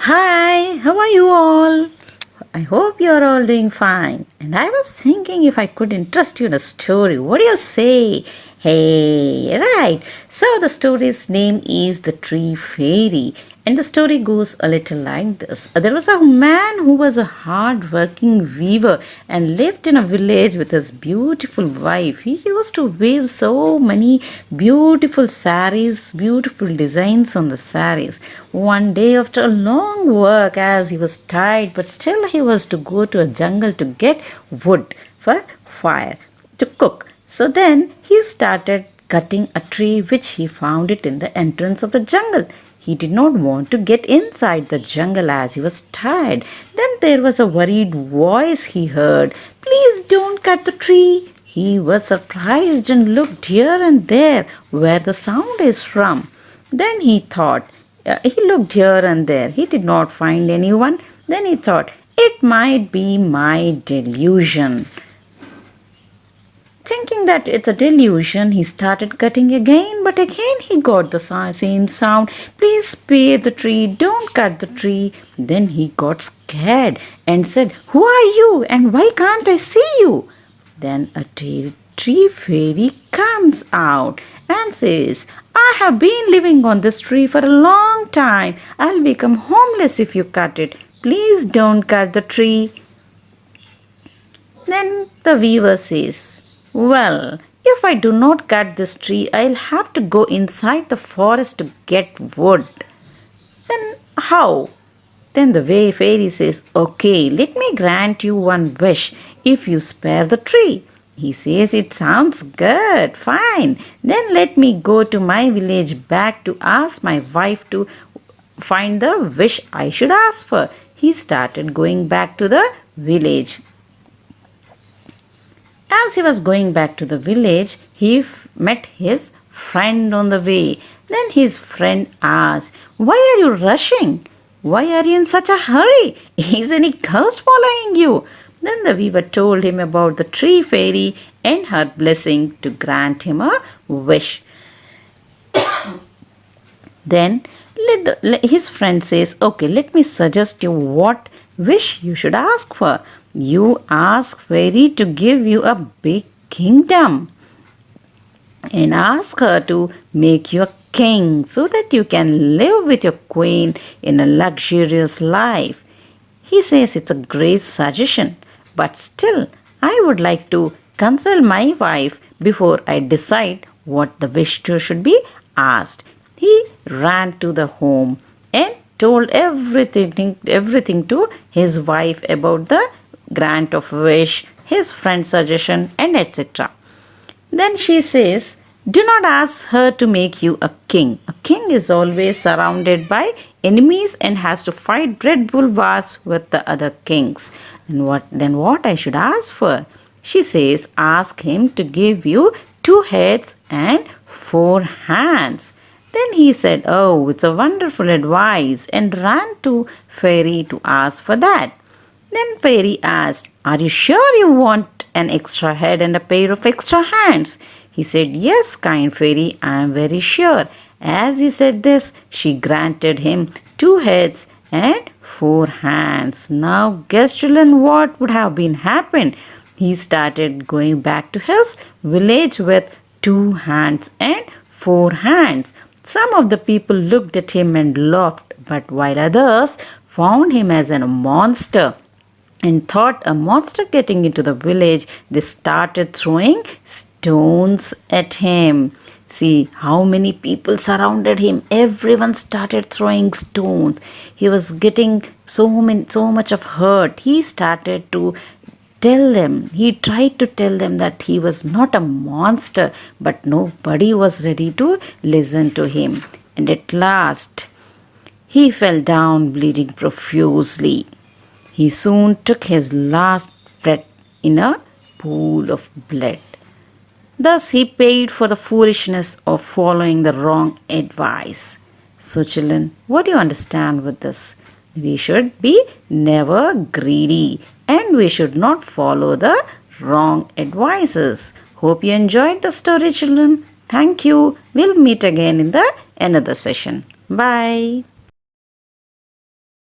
Hi, how are you all? I hope you're all doing fine. And I was thinking if I could interest you in a story. What do you say? Hey, right. So the story's name is The Tree Fairy. And the story goes a little like this. There was a man who was a hard-working weaver and lived in a village with his beautiful wife. He used to weave so many beautiful saris, beautiful designs on the saris. One day after a long work, as he was tired, but still he was to go to a jungle to get wood for fire to cook. So then he started cutting a tree which he found it in the entrance of the jungle. He did not want to get inside the jungle as he was tired. Then there was a worried voice he heard. Please don't cut the tree. He was surprised and looked here and there where the sound is from. Then he looked here and there. He did not find anyone. Then he thought, it might be my delusion. Thinking that it's a delusion, he started cutting again, but again he got the same sound. Please spare the tree, don't cut the tree. Then he got scared and said, who are you and why can't I see you? Then a tree fairy comes out and says, I have been living on this tree for a long time. I'll become homeless if you cut it. Please don't cut the tree. Then the weaver says, well, if I do not cut this tree, I'll have to go inside the forest to get wood. Then how? Then the fairy says, okay, let me grant you one wish if you spare the tree. He says, it sounds good, fine. Then let me go to my village back to ask my wife to find the wish I should ask for. He started going back to the village. As he was going back to the village, he met his friend on the way. Then his friend asked, why are you rushing? Why are you in such a hurry? Is any ghost following you? Then the weaver told him about the tree fairy and her blessing to grant him a wish. Then his friend says, okay, let me suggest you what wish you should ask for. You ask fairy to give you a big kingdom and ask her to make you a king so that you can live with your queen in a luxurious life. He says it's a great suggestion, but still I would like to consult my wife before I decide what the wish should be asked. He ran to the home and told everything to his wife about the grant of wish, his friend's suggestion, and etc. Then she says, do not ask her to make you a king. A king is always surrounded by enemies and has to fight dreadful wars with the other kings. Then what I should ask for? She says, ask him to give you 2 heads and 4 hands. Then he said, oh, it's a wonderful advice, and ran to fairy to ask for that. Then fairy asked, are you sure you want an extra head and a pair of extra hands? He said, yes, kind fairy, I am very sure. As he said this, she granted him 2 heads and 4 hands. Now guess children what would have been happened. He started going back to his village with 2 hands and 4 hands. Some of the people looked at him and laughed, but while others found him as a monster and thought a monster getting into the village, they started throwing stones at him. See how many people surrounded him. Everyone started throwing stones. He was getting so much of hurt. He started to he tried to tell them that he was not a monster, but nobody was ready to listen to him. And at last, he fell down bleeding profusely. He soon took his last breath in a pool of blood. Thus, he paid for the foolishness of following the wrong advice. So, children, what do you understand with this? We should be never greedy and we should not follow the wrong advices. Hope you enjoyed the story, children. Thank you. We'll meet again in the another session. Bye.